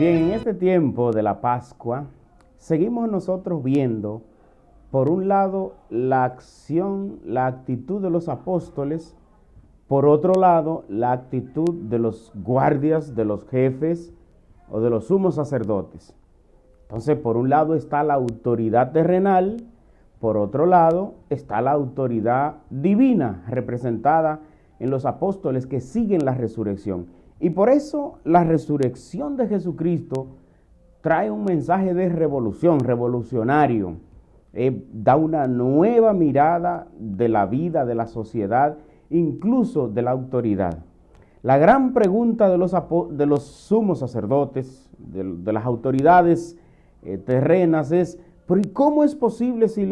Bien, en este tiempo de la Pascua, seguimos nosotros viendo, por un lado, la acción, la actitud de los apóstoles, por otro lado, la actitud de los guardias, de los jefes o de los sumos sacerdotes. Entonces, por un lado está la autoridad terrenal, por otro lado está la autoridad divina representada en los apóstoles que siguen la resurrección. Y por eso la resurrección de Jesucristo trae un mensaje de revolución, revolucionario. Da una nueva mirada de la vida, de la sociedad, incluso de la autoridad. La gran pregunta de los sumos sacerdotes, de las autoridades terrenas es: ¿pero cómo es posible si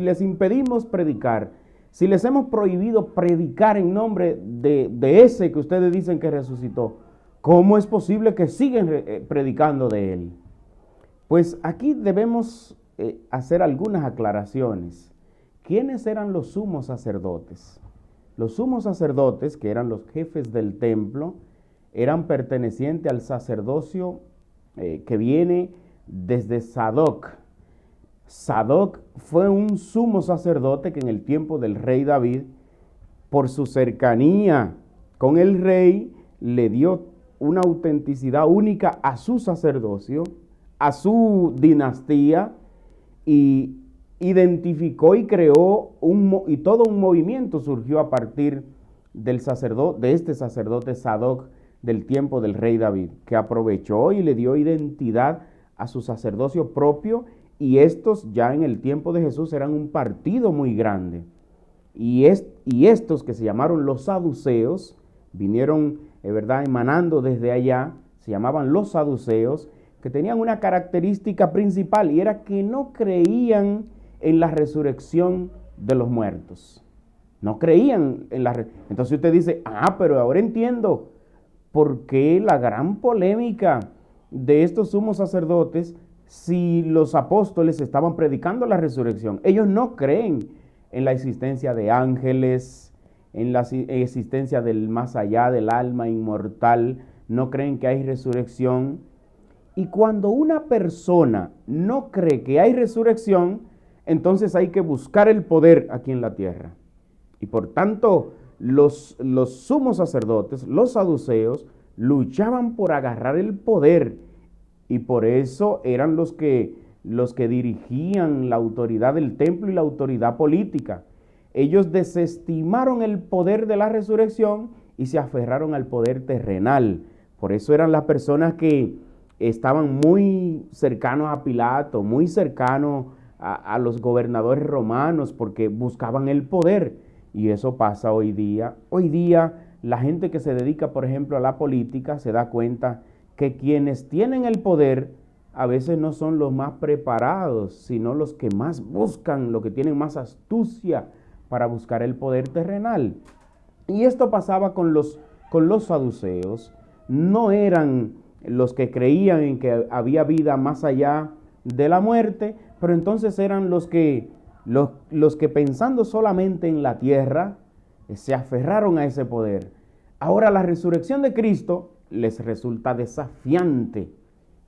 les impedimos predicar? Si les hemos prohibido predicar en nombre de ese que ustedes dicen que resucitó, ¿cómo es posible que sigan predicando de él? Pues aquí debemos hacer algunas aclaraciones. ¿Quiénes eran los sumos sacerdotes? Los sumos sacerdotes, que eran los jefes del templo, eran pertenecientes al sacerdocio que viene desde Sadoc. Sadoc fue un sumo sacerdote que en el tiempo del rey David, por su cercanía con el rey, le dio una autenticidad única a su sacerdocio, a su dinastía, y identificó y creó y todo un movimiento surgió a partir de este sacerdote Sadoc del tiempo del rey David, que aprovechó y le dio identidad a su sacerdocio propio. Y estos ya en el tiempo de Jesús eran un partido muy grande. Y estos que se llamaron los saduceos, vinieron, emanando desde allá, se llamaban los saduceos, que tenían una característica principal, y era que no creían en la resurrección de los muertos. No creían en la resurrección. Entonces usted dice: pero ahora entiendo por qué la gran polémica de estos sumos sacerdotes si los apóstoles estaban predicando la resurrección. Ellos no creen en la existencia de ángeles, en la existencia del más allá, del alma inmortal, no creen que hay resurrección. Y cuando una persona no cree que hay resurrección, entonces hay que buscar el poder aquí en la tierra. Y por tanto, los sumos sacerdotes, los saduceos, luchaban por agarrar el poder. Y por eso eran los que dirigían la autoridad del templo y la autoridad política. Ellos desestimaron el poder de la resurrección y se aferraron al poder terrenal. Por eso eran las personas que estaban muy cercanos a Pilato, muy cercanos a los gobernadores romanos, porque buscaban el poder. Y eso pasa hoy día. Hoy día la gente que se dedica, por ejemplo, a la política se da cuenta que quienes tienen el poder a veces no son los más preparados, sino los que más buscan, los que tienen más astucia para buscar el poder terrenal. Y esto pasaba con los saduceos. No eran los que creían en que había vida más allá de la muerte, pero entonces eran los que pensando solamente en la tierra, se aferraron a ese poder. Ahora la resurrección de Cristo les resulta desafiante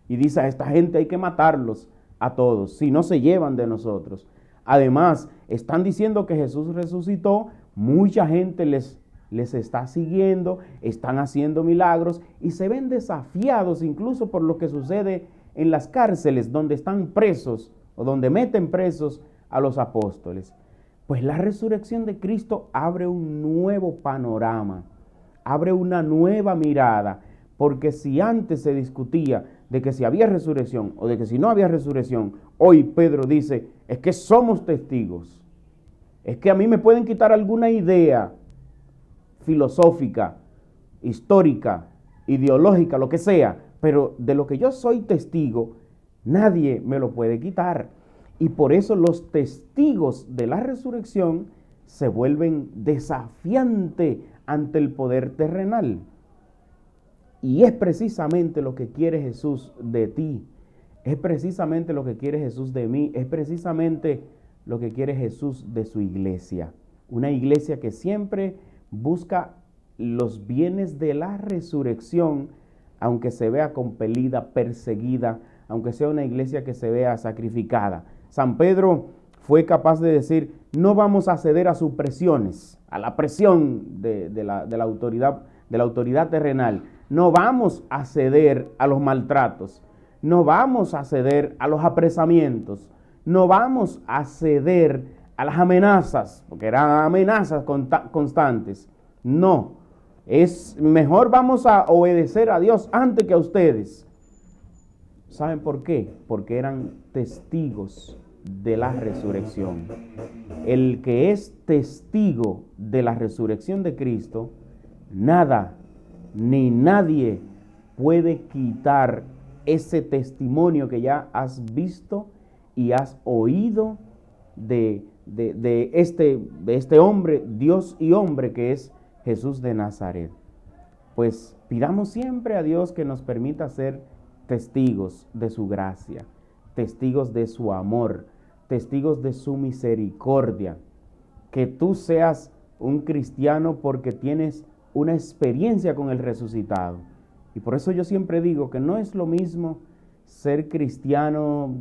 y dice: a esta gente hay que matarlos a todos si no se llevan de nosotros. Además, están diciendo que Jesús resucitó, mucha gente les está siguiendo, están haciendo milagros y se ven desafiados incluso por lo que sucede en las cárceles donde están presos o donde meten presos a los apóstoles. Pues la resurrección de Cristo abre un nuevo panorama, abre una nueva mirada. Porque si antes se discutía de que si había resurrección o de que si no había resurrección, hoy Pedro dice: es que somos testigos. Es que a mí me pueden quitar alguna idea filosófica, histórica, ideológica, lo que sea, pero de lo que yo soy testigo, nadie me lo puede quitar. Y por eso los testigos de la resurrección se vuelven desafiantes ante el poder terrenal. Y es precisamente lo que quiere Jesús de ti. Es precisamente lo que quiere Jesús de mí. Es precisamente lo que quiere Jesús de su iglesia. Una iglesia que siempre busca los bienes de la resurrección aunque se vea compelida, perseguida, aunque sea una iglesia que se vea sacrificada. San Pedro fue capaz de decir, no vamos a ceder a sus presiones, a la presión de la autoridad terrenal. No vamos a ceder a los maltratos, no vamos a ceder a los apresamientos, no vamos a ceder a las amenazas, porque eran amenazas constantes. No, es mejor vamos a obedecer a Dios antes que a ustedes. ¿Saben por qué? Porque eran testigos de la resurrección. El que es testigo de la resurrección de Cristo, nada ni nadie puede quitar ese testimonio que ya has visto y has oído de este hombre, Dios y hombre, que es Jesús de Nazaret. Pues pidamos siempre a Dios que nos permita ser testigos de su gracia, testigos de su amor, testigos de su misericordia. Que tú seas un cristiano porque tienes una experiencia con el resucitado. Y por eso yo siempre digo que no es lo mismo ser cristiano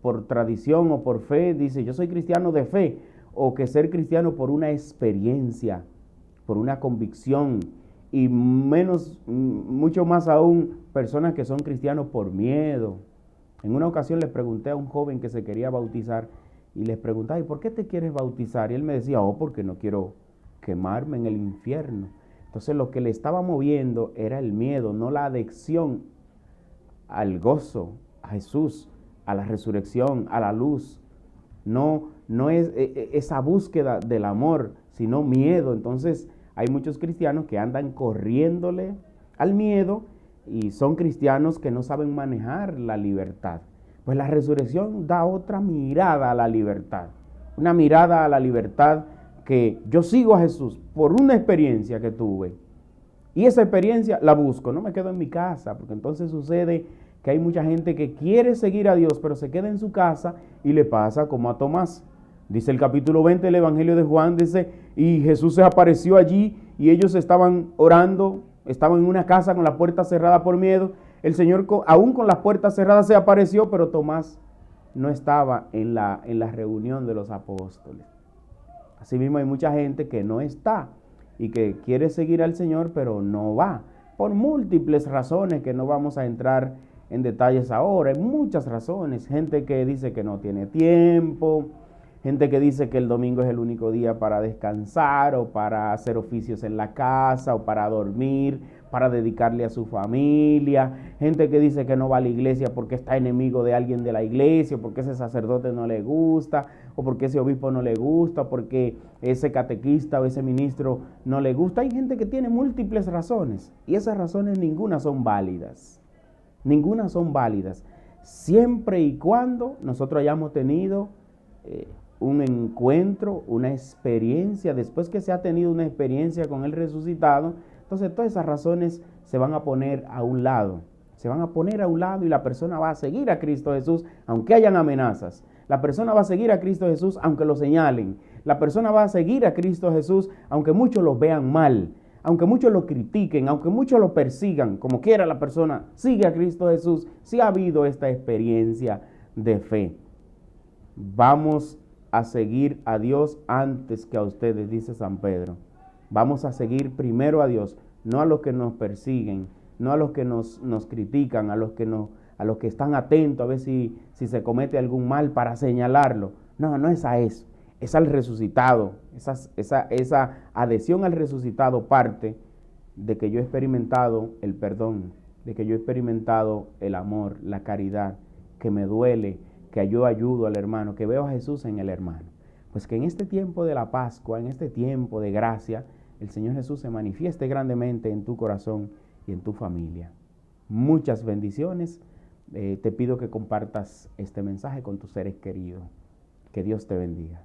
por tradición o por fe, dice yo soy cristiano de fe, o que ser cristiano por una experiencia, por una convicción, y mucho más aún, personas que son cristianos por miedo. En una ocasión les pregunté a un joven que se quería bautizar, y les preguntaba, ¿y por qué te quieres bautizar? Y él me decía, porque no quiero quemarme en el infierno. Entonces lo que le estaba moviendo era el miedo, no la adicción al gozo, a Jesús, a la resurrección, a la luz. No es esa búsqueda del amor, sino miedo. Entonces hay muchos cristianos que andan corriéndole al miedo y son cristianos que no saben manejar la libertad. Pues la resurrección da otra mirada a la libertad. Una mirada a la libertad que yo sigo a Jesús por una experiencia que tuve. Y esa experiencia la busco, no me quedo en mi casa, porque entonces sucede que hay mucha gente que quiere seguir a Dios, pero se queda en su casa y le pasa como a Tomás. Dice el capítulo 20 del Evangelio de Juan, dice, y Jesús se apareció allí y ellos estaban orando, estaban en una casa con la puerta cerrada por miedo. El Señor aún con las puertas cerradas se apareció, pero Tomás no estaba en la reunión de los apóstoles. Asimismo hay mucha gente que no está y que quiere seguir al Señor, pero no va, por múltiples razones que no vamos a entrar en detalles ahora. Hay muchas razones, gente que dice que no tiene tiempo, gente que dice que el domingo es el único día para descansar o para hacer oficios en la casa o para dormir, para dedicarle a su familia, gente que dice que no va a la iglesia porque está enemigo de alguien de la iglesia, porque ese sacerdote no le gusta, o porque ese obispo no le gusta, porque ese catequista o ese ministro no le gusta. Hay gente que tiene múltiples razones y esas razones ninguna son válidas, ninguna son válidas, siempre y cuando nosotros hayamos tenido un encuentro, una experiencia. Después que se ha tenido una experiencia con el resucitado, entonces todas esas razones se van a poner a un lado, y la persona va a seguir a Cristo Jesús aunque hayan amenazas. La persona va a seguir a Cristo Jesús aunque lo señalen. La persona va a seguir a Cristo Jesús aunque muchos lo vean mal, aunque muchos lo critiquen, aunque muchos lo persigan. Como quiera, la persona sigue a Cristo Jesús si ha habido esta experiencia de fe. Vamos a seguir a Dios antes que a ustedes, dice San Pedro. Vamos a seguir primero a Dios, no a los que nos persiguen, no a los que nos critican, a los que están atentos a ver si se comete algún mal para señalarlo. No es a eso, es al resucitado. Esa adhesión al resucitado parte de que yo he experimentado el perdón, de que yo he experimentado el amor, la caridad, que me duele, que yo ayudo al hermano, que veo a Jesús en el hermano. Pues que en este tiempo de la Pascua, en este tiempo de gracia, el Señor Jesús se manifieste grandemente en tu corazón y en tu familia. Muchas bendiciones. Te pido que compartas este mensaje con tus seres queridos. Que Dios te bendiga.